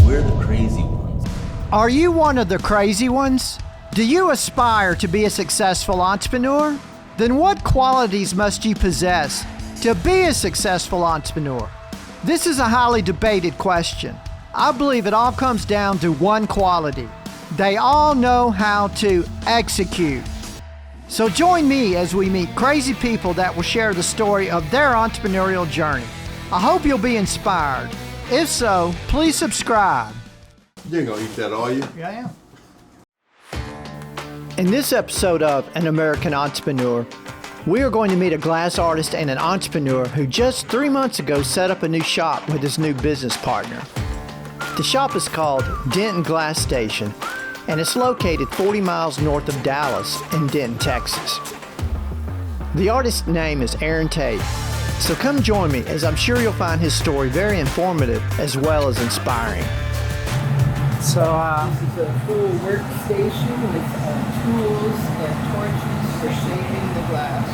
We're the crazy ones. Are you one of the crazy ones? Do you aspire to be a successful entrepreneur? Then what qualities must you possess to be a successful entrepreneur? This is a highly debated question. I believe it all comes down to one quality. They all know how to execute. So join me as we meet crazy people that will share the story of their entrepreneurial journey. I hope you'll be inspired. If so, please subscribe. You ain't gonna eat that, are you? Yeah, I am. In this episode of An American Entrepreneur, we are going to meet a glass artist and an entrepreneur who just 3 months ago set up a new shop with his new business partner. The shop is called Denton Glass Station, and it's located 40 miles north of Dallas in Denton, Texas. The artist's name is Aaron Tate, so come join me as I'm sure you'll find his story very informative as well as inspiring. So this is a full workstation with tools and torches for shaping the glass.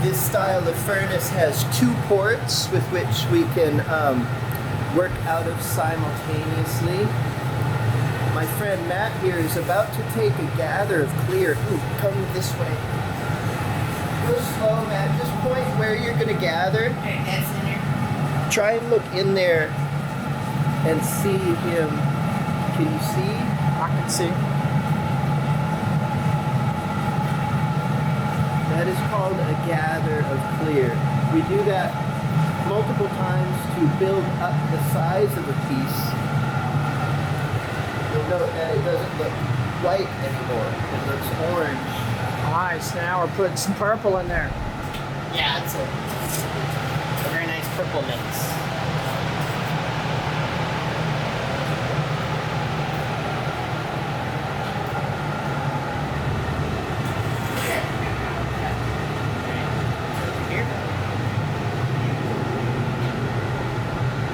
This style of furnace has 2 ports with which we can work out of simultaneously. My friend Matt here is about to take a gather of clear. Ooh, come this way. Go slow, Matt. Just point where you're going to gather. Okay, that's in there. Try and look in there and see him. Can you see? I can see. That is called a gather of clear. We do that multiple times to build up the size of a piece. You'll note that it doesn't look white anymore. It looks orange. Nice. Now we're putting some purple in there. Yeah, it's a very nice purple mix.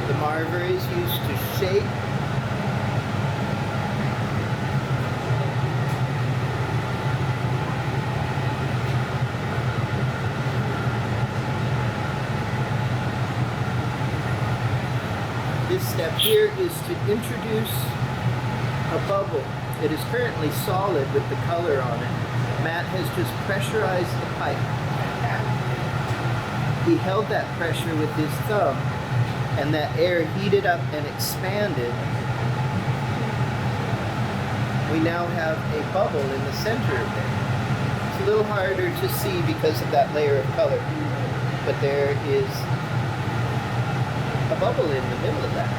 The marver is used to shape. This step here is to introduce a bubble. It is currently solid with the color on it. Matt has just pressurized the pipe. He held that pressure with his thumb, and that air heated up and expanded. We now have a bubble in the center of it. It's a little harder to see because of that layer of color, but there is a bubble in the middle of that.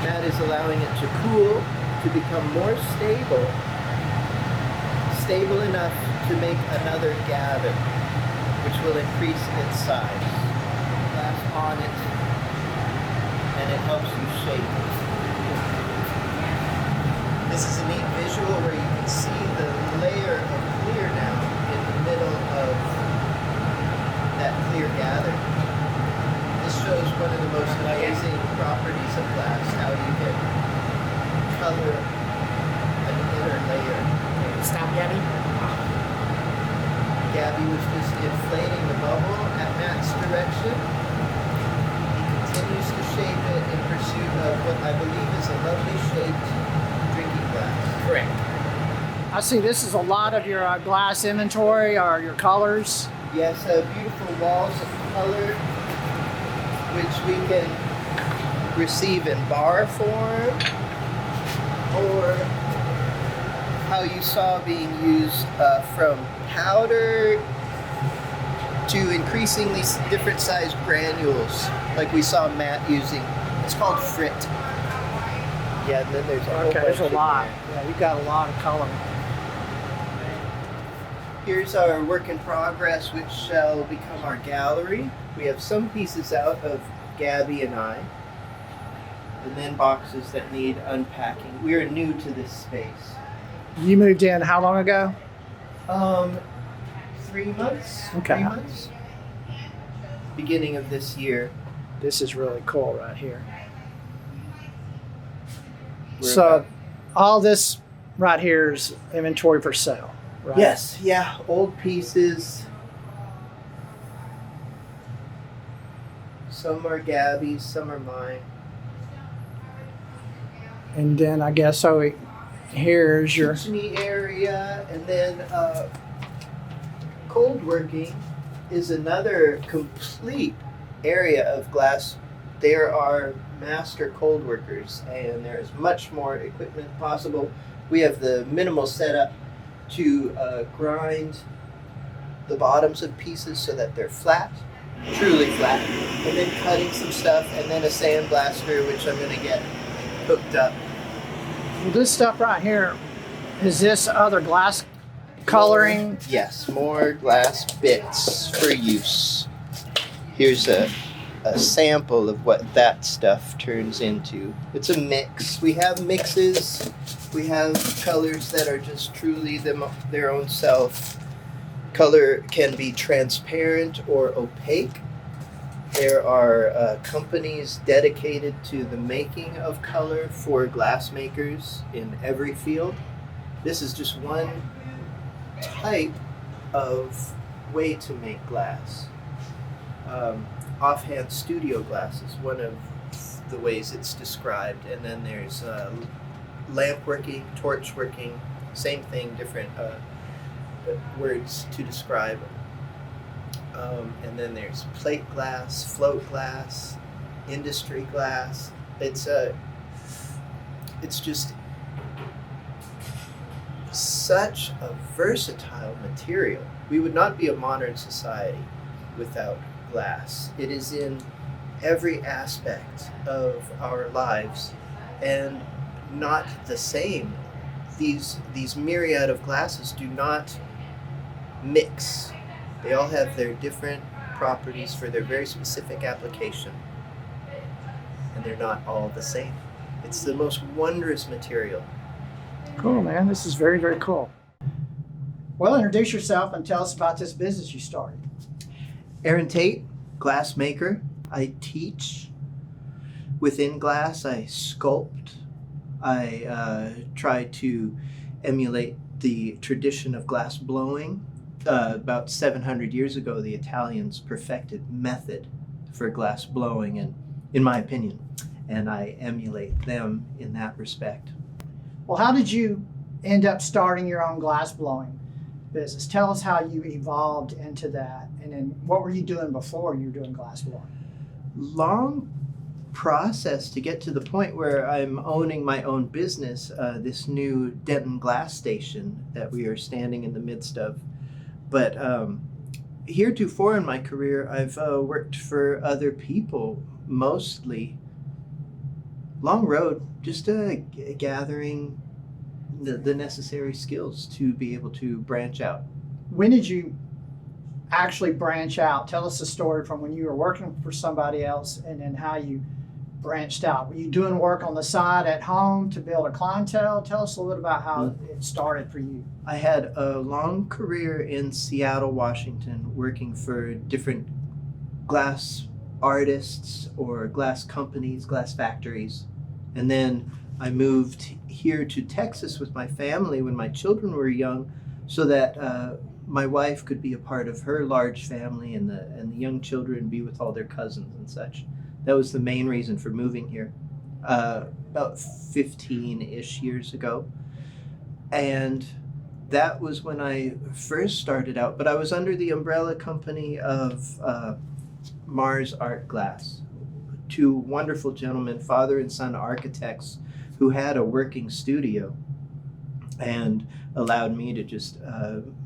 That is allowing it to cool, to become more stable, stable enough to make another gather, which will increase its size. Glass on it, and it helps you shape it. This is a neat visual where you can see the layer of clear now in the middle of that clear gather. This shows one of the most amazing properties of glass, how you can color an inner layer. Stop, Gabby. Gabby was just inflating the bubble at Matt's direction. He continues to shape it in pursuit of what I believe is a lovely shaped drinking glass. Correct. I see this is a lot of your glass inventory or your colors. Yes, beautiful walls of color, which we can receive in bar form, or how you saw being used from powder to increasingly different sized granules, like we saw Matt using. It's called frit. Yeah, and then there's a whole There's a bunch in lot. there. Yeah, you've got a lot of color. Here's our work in progress, which shall become our gallery. We have some pieces out of Gabby and I, and then boxes that need unpacking. We are new to this space. You moved in how long ago? 3 months. Okay. 3 months. Beginning of this year. This is really cool right here. We're So about- all this right here is inventory for sale. right? Yes, yeah, old pieces. Some are Gabby's, some are mine. And then I guess so. Here's your Kitchen area, and then cold working is another complete area of glass. There are master cold workers, and there is much more equipment possible. We have the minimal setup to grind the bottoms of pieces so that they're flat, truly flat, and then cutting some stuff, and then a sandblaster, which I'm going to get hooked up. well, this stuff right here. Is this other glass coloring? Yes, more glass bits for use. Here's a sample of what that stuff turns into. It's a mix. We have mixes. We have colors that are just truly their own self. Color can be transparent or opaque. There are companies dedicated to the making of color for glass makers in every field. This is just one type of way to make glass. Offhand studio glass is one of the ways it's described, and then there's lamp working, torch working, same thing, different words to describe. And then there's plate glass, float glass, industry glass. It's just such a versatile material. We would not be a modern society without glass. It is in every aspect of our lives, and not the same. These myriad of glasses do not mix. They all have their different properties for their very specific application, and they're not all the same. It's the most wondrous material. Cool, man. This is very, very cool. Well, introduce yourself and tell us about this business you started. Aaron Tate, glass maker. I teach within glass. I sculpt. I try to emulate the tradition of glass blowing. About 700 years ago, the Italians perfected method for glass blowing, and in my opinion, and I emulate them in that respect. Well, how did you end up starting your own glass blowing business? Tell us how you evolved into that, and then what were you doing before you were doing glass blowing? Long process to get to the point where I'm owning my own business, this new Denton Glass Station that we are standing in the midst of. But heretofore in my career, I've worked for other people, mostly. Long road, just gathering the necessary skills to be able to branch out. When did you actually branch out? Tell us a story from when you were working for somebody else and then how you branched out. Were you doing work on the side at home to build a clientele? Tell us a little bit about how it started for you. I had a long career in Seattle, Washington, working for different glass artists or glass companies, glass factories. And then I moved here to Texas with my family when my children were young, so that my wife could be a part of her large family, and the young children be with all their cousins and such. That was the main reason for moving here about 15-ish years ago. And that was when I first started out, but I was under the umbrella company of Mars Art Glass. Two wonderful gentlemen, father and son architects, who had a working studio and allowed me to just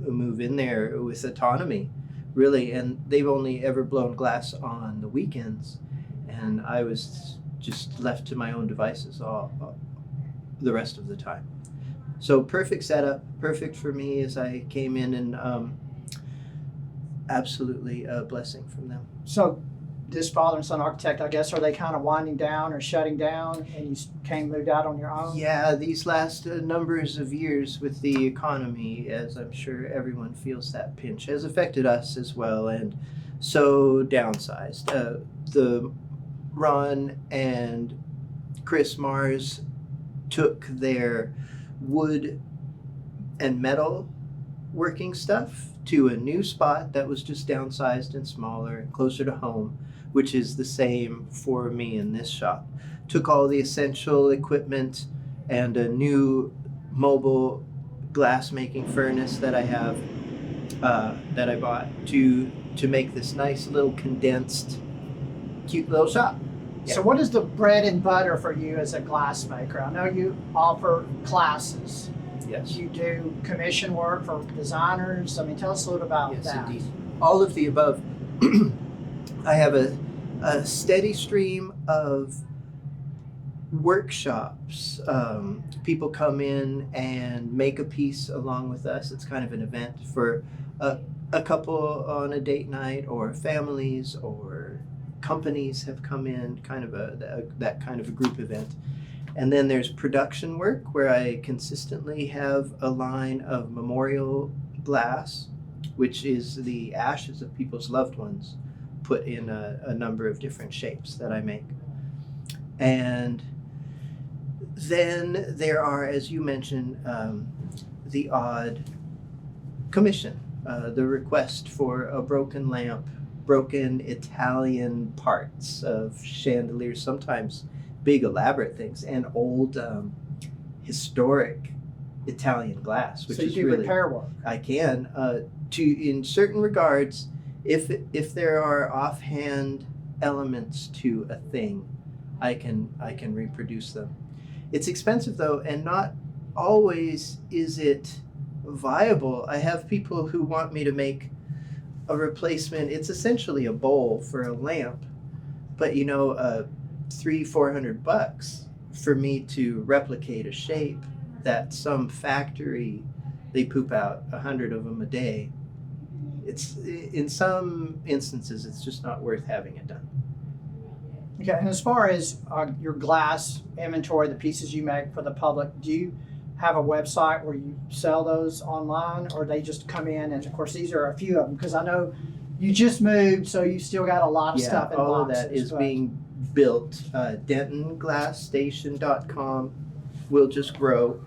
move in there with autonomy, really. And they've only ever blown glass on the weekends, and I was just left to my own devices all the rest of the time. So perfect setup, perfect for me as I came in, and absolutely a blessing from them. So this father and son architect, I guess, are they kind of winding down or shutting down, and you moved out on your own? Yeah, these last numbers of years with the economy, as I'm sure everyone feels that pinch, has affected us as well, and so downsized. The Ron and Chris Mars took their wood and metal working stuff to a new spot that was just downsized and smaller and closer to home, which is the same for me in this shop. Took all the essential equipment and a new mobile glass making furnace that I have, that I bought to make this nice little condensed, cute little shop. So what is the bread and butter for you as a glass maker? I know you offer classes. Yes. You do commission work for designers. I mean, tell us a little about Yes, that. indeed. All of the above. I have a steady stream of workshops. People come in and make a piece along with us. It's kind of an event for a couple on a date night, or families, or companies have come in, kind of that kind of a group event. And then there's production work, where I consistently have a line of memorial glass, which is the ashes of people's loved ones, put in a number of different shapes that I make. And then there are, as you mentioned, the odd commission, the request for a broken lamp, broken Italian parts of chandeliers, sometimes big elaborate things, and old historic Italian glass, which So you is do really repair work. I can in certain regards, if there are offhand elements to a thing, I can reproduce them. It's expensive though, and not always is it viable. I have people who want me to make a replacement. It's essentially a bowl for a lamp, but $300-400 for me to replicate a shape that some factory, they poop out 100 of them a day. It's, in some instances, it's just not worth having it done. Okay, and as far as your glass inventory, the pieces you make for the public, do you have a website where you sell those online, or they just come in? And of course, these are a few of them, because I know you just moved, so you still got a lot of stuff in all boxes. of that is but- being built. DentonGlassStation.com will just grow.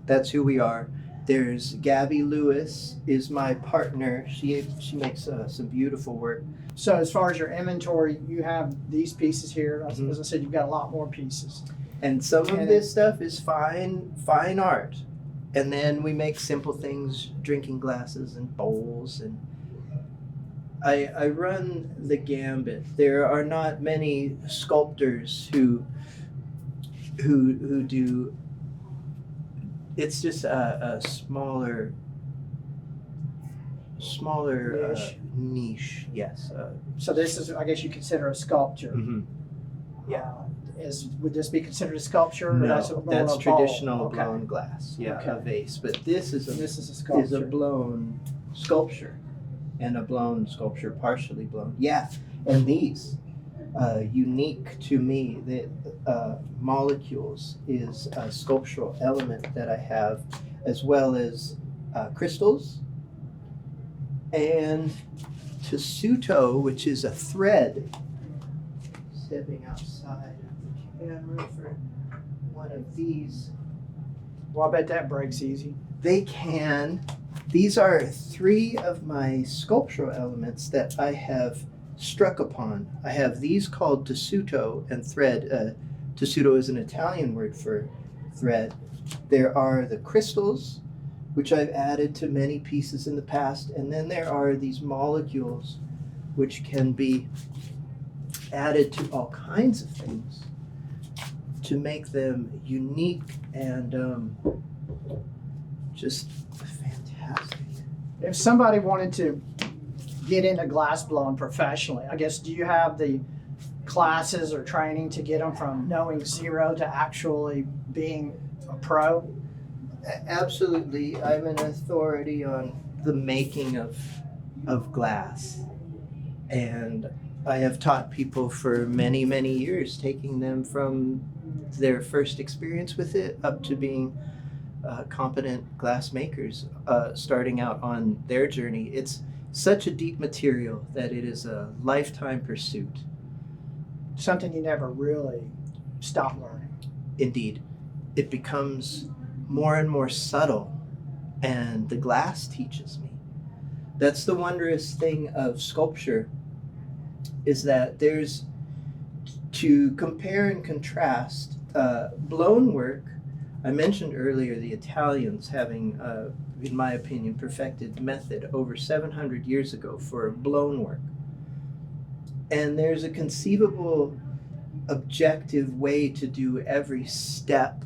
That's who we are. There's Gabby Lewis is my partner. She makes some beautiful work. So as far as your inventory, you have these pieces here. As Mhm. I said, you've got a lot more pieces. And some of And this stuff is fine art. And then we make simple things, drinking glasses and bowls, and I run the gambit. There are not many sculptors who do. It's just a smaller Niche. niche. Yes. So this is, I guess you consider a sculpture. Mhm. Would this be considered a sculpture? Or No, more that's of a bowl? traditional Okay. blown glass. Yeah, Okay. a vase. But this is This is a is sculpture. a blown sculpture, and a blown sculpture, partially blown. Yeah, and these, unique to me, the molecules is a sculptural element that I have, as well as crystals, and tessuto, which is a thread. Stepping outside of the camera for one of these. Well, I bet that breaks easy. They can. These are 3 of my sculptural elements that I have struck upon. I have these called tessuto and thread. Tessuto is an Italian word for thread. There are the crystals, which I've added to many pieces in the past, and then there are these molecules, which can be added to all kinds of things to make them unique and just fantastic. If somebody wanted to get into glass blowing professionally, I guess, do you have the classes or training to get them from knowing zero to actually being a pro? Absolutely. I'm an authority on the making of glass, and I have taught people for many, many years, taking them from their first experience with it up to being competent glass makers, starting out on their journey. It's such a deep material that it is a lifetime pursuit. Something you never really stop learning. Indeed, it becomes more and more subtle and the glass teaches me. That's the wondrous thing of sculpture, is that there's, to compare and contrast, blown work. I mentioned earlier the Italians having, in my opinion, perfected method over 700 years ago for blown work. And there's a conceivable objective way to do every step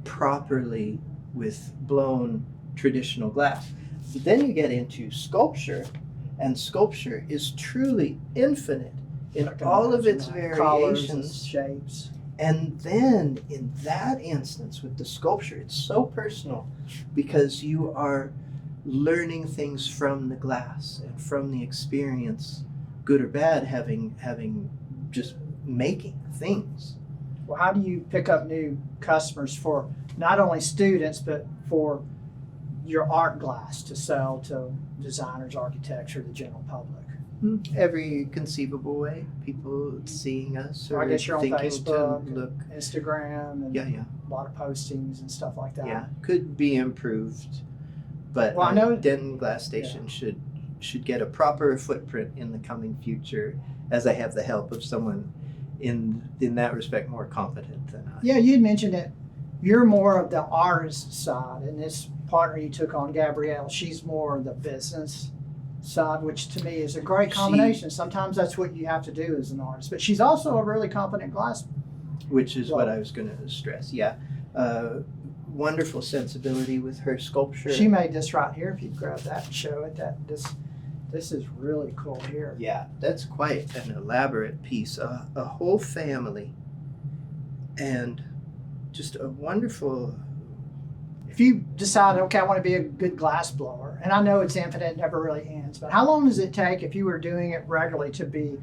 properly with blown traditional glass. But then you get into sculpture, and sculpture is truly infinite in all of its variations, shapes. and then in that instance with the sculpture, it's so personal because you are learning things from the glass and from the experience, good or bad, having just making things. Well, how do you pick up new customers for not only students, but for your art glass to sell to designers, architects, or the general public? Every conceivable way, people seeing us, or I guess you're on thinking Facebook, to look. Instagram, and Yeah. a lot of postings and stuff like that. Yeah, could be improved, but Well, I know Denton Glass Station should get a proper footprint in the coming future, as I have the help of someone in that respect more competent than I. Yeah, you had mentioned that you're more of the artist side, and this partner you took on, Gabrielle, she's more of the business side, which to me is a great combination. Sometimes that's what you have to do as an artist, but she's also a really competent glass. Which is what I was going to stress. Yeah, wonderful sensibility with her sculpture. She made this right here. If you grab that and show it, this is really cool here. Yeah, that's quite an elaborate piece. A whole family, and just a wonderful. If you decide, okay, I want to be a good glass blower, and I know it's infinite, it never really ends, but how long does it take if you were doing it regularly to be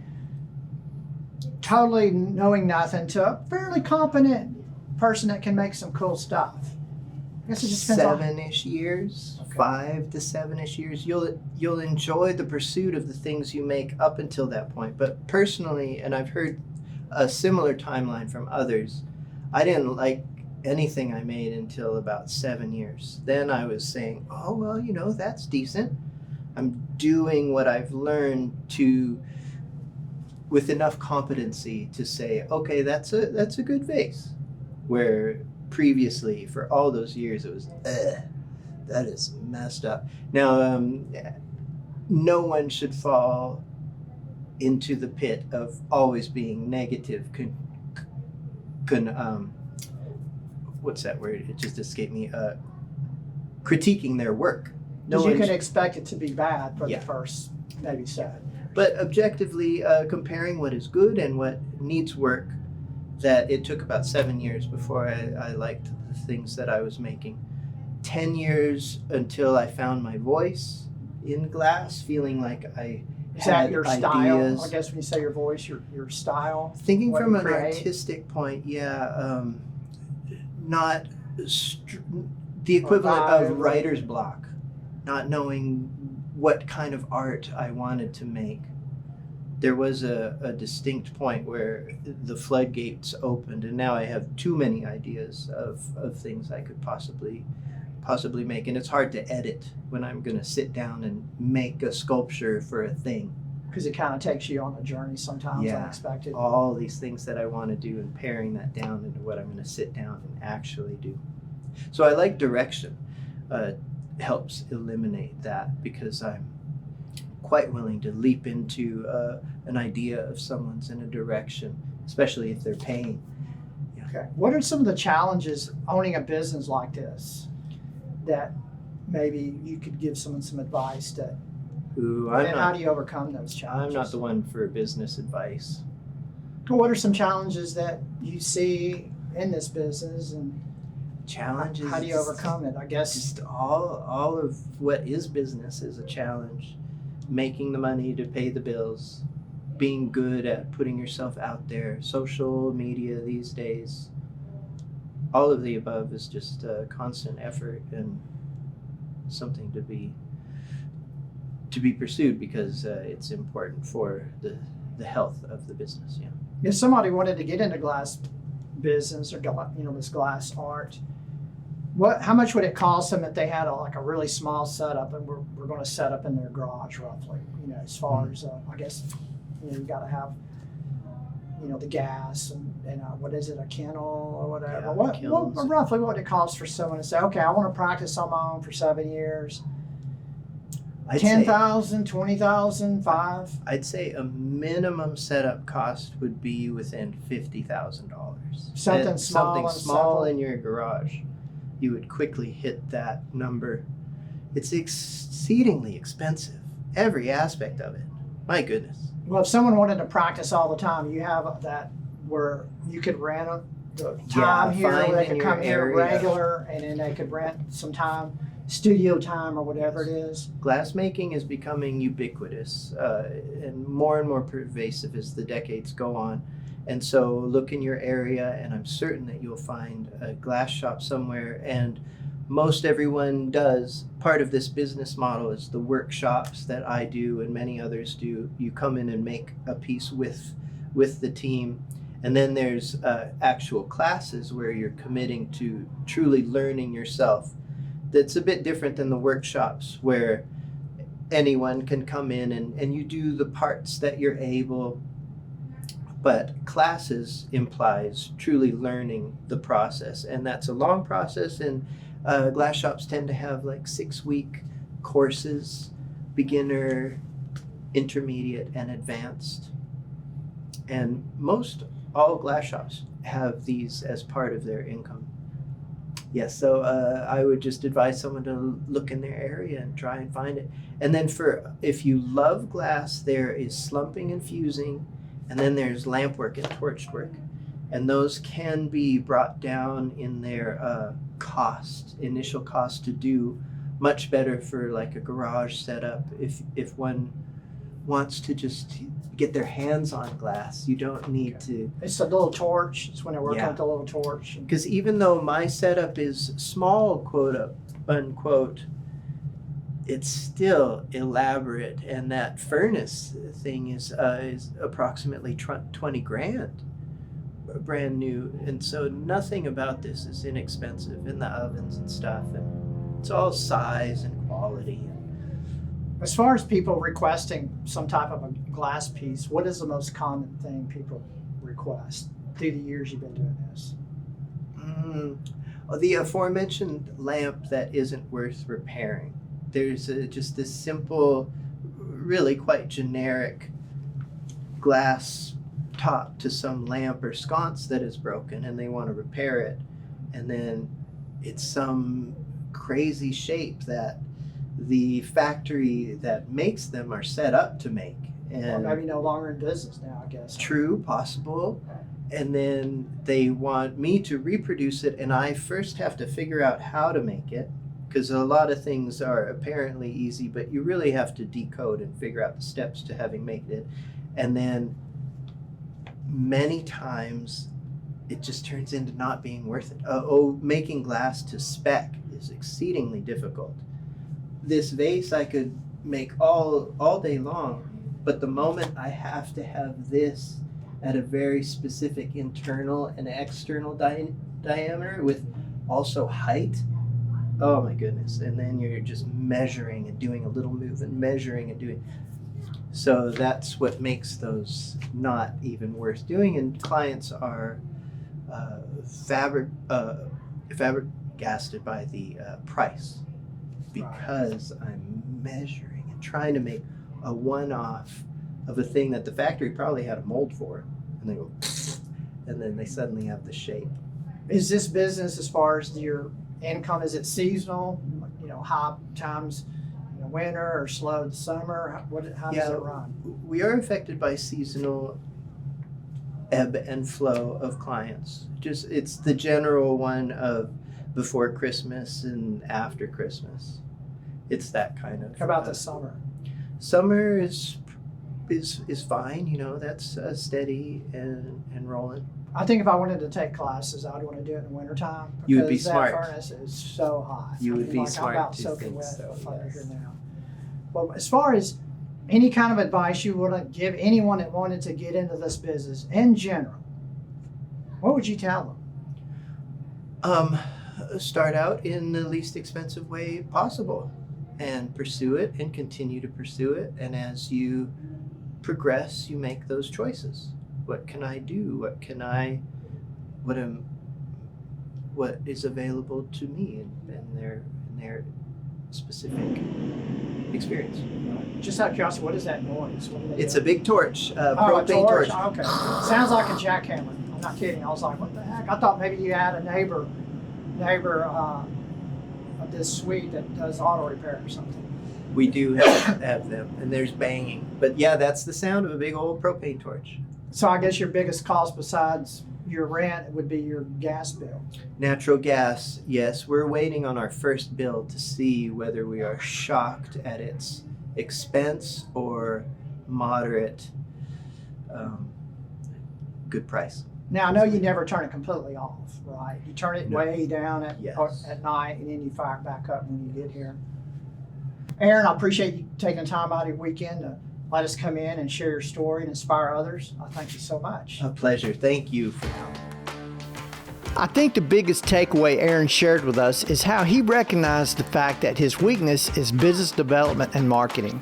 totally knowing nothing to a fairly competent person that can make some cool stuff? I guess it just depends on 7-ish years, Okay. 5 to 7-ish years. You'll enjoy the pursuit of the things you make up until that point. But personally, and I've heard a similar timeline from others, I didn't like anything I made until about 7 years. Then I was saying, oh, well, that's decent. I'm doing what I've learned with enough competency to say, okay, that's a good vase. Where previously, for all those years, it was, that is messed up. Now, no one should fall into the pit of always being negative, what's that word? It just escaped me. Critiquing their work. because you can expect it to be bad for Yeah. the first maybe 7. But objectively, comparing what is good and what needs work, that it took about 7 years before I liked the things that I was making. 10 years until I found my voice in glass, feeling like I Is had that your ideas. style? I guess when you say your voice, your style. Thinking what from you an create? artistic point, not the equivalent vibe, of writer's block, not knowing what kind of art I wanted to make. There was a distinct point where the floodgates opened, and now I have too many ideas of things I could possibly make, and it's hard to edit when I'm going to sit down and make a sculpture for a thing. Because it kind of takes you on a journey sometimes, Yeah. unexpected. All these things that I want to do, and paring that down into what I'm going to sit down and actually do. So I like direction. Helps eliminate that, because I'm quite willing to leap into an idea of someone's in a direction, especially if they're paying. Okay. What are some of the challenges owning a business like this that maybe you could give someone some advice to? Ooh, And how do you overcome those I'm challenges? not the one for business advice. What are some challenges that you see in this business, and Challenges. how do you overcome it? I guess Just all of what is business is a challenge. Making the money to pay the bills, being good at putting yourself out there, social media these days. All of the above is just a constant effort and something to be pursued, because it's important for the health of the business. Yeah. if somebody wanted to get into glass business or this glass art, How much would it cost them if they had like a really small setup and we're going to set up in their garage roughly? As far as I guess you got to have the gas and what is it, a kennel or whatever. Yeah, what roughly what would it cost for someone to say, okay, I want to practice on my own for 7 years? I'd 10,000, 20,000, 5. I'd say a minimum setup cost would be within $50,000. Something Something and small simple. in your garage, you would quickly hit that number. It's exceedingly expensive, every aspect of it. My goodness. Well, if someone wanted to practice all the time, you have that where you could rent the time here, find where they in could your come here area. regular, and then they could rent some time, studio time or whatever it is. Glass making is becoming ubiquitous and more pervasive as the decades go on. And so look in your area, and I'm certain that you'll find a glass shop somewhere. And most everyone does. Part of this business model is the workshops that I do and many others do. You come in and make a piece with the team. And then there's actual classes where you're committing to truly learning yourself. That's a bit different than the workshops where anyone can come in and you do the parts that you're able. But classes implies truly learning the process, and that's a long process. And glass shops tend to have like 6-week courses, beginner, intermediate, and advanced. And all glass shops have these as part of their income. Yes, so I would just advise someone to look in their area and try and find it. And then if you love glass, there is slumping and fusing, and then there's lamp work and torch work. And those can be brought down in their initial cost to do, much better for like a garage setup. If one wants to just get their hands on glass, you don't need to. It's a little torch. It's when they're working Yeah. with the little torch. Because even though my setup is small, quote unquote, it's still elaborate, and that furnace thing is approximately 20 grand, brand new. And so nothing about this is inexpensive in the ovens and stuff, and it's all size and quality. As far as people requesting some type of a glass piece, what is the most common thing people request through the years you've been doing this? The aforementioned lamp that isn't worth repairing. There's just this simple, really quite generic glass top to some lamp or sconce that is broken, and they want to repair it. And then it's some crazy shape that the factory that makes them are set up to make. Or And maybe no longer in business now, I guess. true, possible. And then they want me to reproduce it, and I first have to figure out how to make it, because a lot of things are apparently easy, but you really have to decode and figure out the steps to having made it. And then many times it just turns into not being worth it. Making glass to spec is exceedingly difficult. This vase I could make all day long, but the moment I have to have this at a very specific internal and external diameter with also height, oh my goodness. And then you're just measuring and doing a little move and measuring and doing. So that's what makes those not even worth doing. And clients are flabbergasted by the price, because I'm measuring and trying to make a one-off of a thing that the factory probably had a mold for, and they go, and then they suddenly have the shape. Is this business, as far as your income, is it seasonal? High times in the winter or slow in summer? How does it run? We are affected by seasonal ebb and flow of clients. It's the general one of before Christmas and after Christmas. It's that kind of. How about the summer? Summer is fine. That's steady and rolling. I think if I wanted to take classes, I'd want to do it in the wintertime. You would be because smart. That furnace is so hot. You would be I'm smart about to soaking think wet so, if I'm yes. here now. Well, as far as any kind of advice you want to give anyone that wanted to get into this business in general, what would you tell them? start out in the least expensive way possible and pursue it and continue to pursue it. And as you progress, you make those choices. What can I do? What is available to me and their specific experience. Just out of curiosity, what is that noise? What do they It's do? a big torch, a propane torch. Okay. Sounds like a jackhammer. I'm not kidding. I was like, what the heck? I thought maybe you had a neighbor of this suite that does auto repair or something. We do have them, and there's banging. But yeah, that's the sound of a big old propane torch. So I guess your biggest cost besides your rent would be your gas bill. Natural gas, yes. We're waiting on our first bill to see whether we are shocked at its expense or moderate good price. Now I know you never turn it completely off, right? You turn it No. way down at Yes. night, and then you fire it back up when you get here. Aaron, I appreciate you taking time out of your weekend to let us come in and share your story and inspire others. I thank you so much. A pleasure. Thank you for coming. I think the biggest takeaway Aaron shared with us is how he recognized the fact that his weakness is business development and marketing.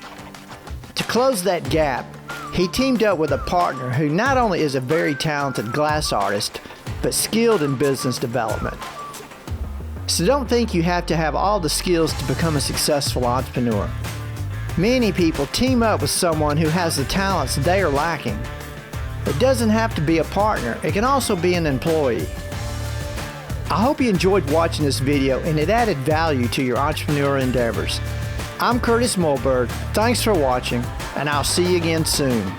To close that gap, he teamed up with a partner who not only is a very talented glass artist, but skilled in business development. So don't think you have to have all the skills to become a successful entrepreneur. Many people team up with someone who has the talents they are lacking. It doesn't have to be a partner, it can also be an employee. I hope you enjoyed watching this video and it added value to your entrepreneurial endeavors. I'm Curtis Mulberg, thanks for watching, and I'll see you again soon.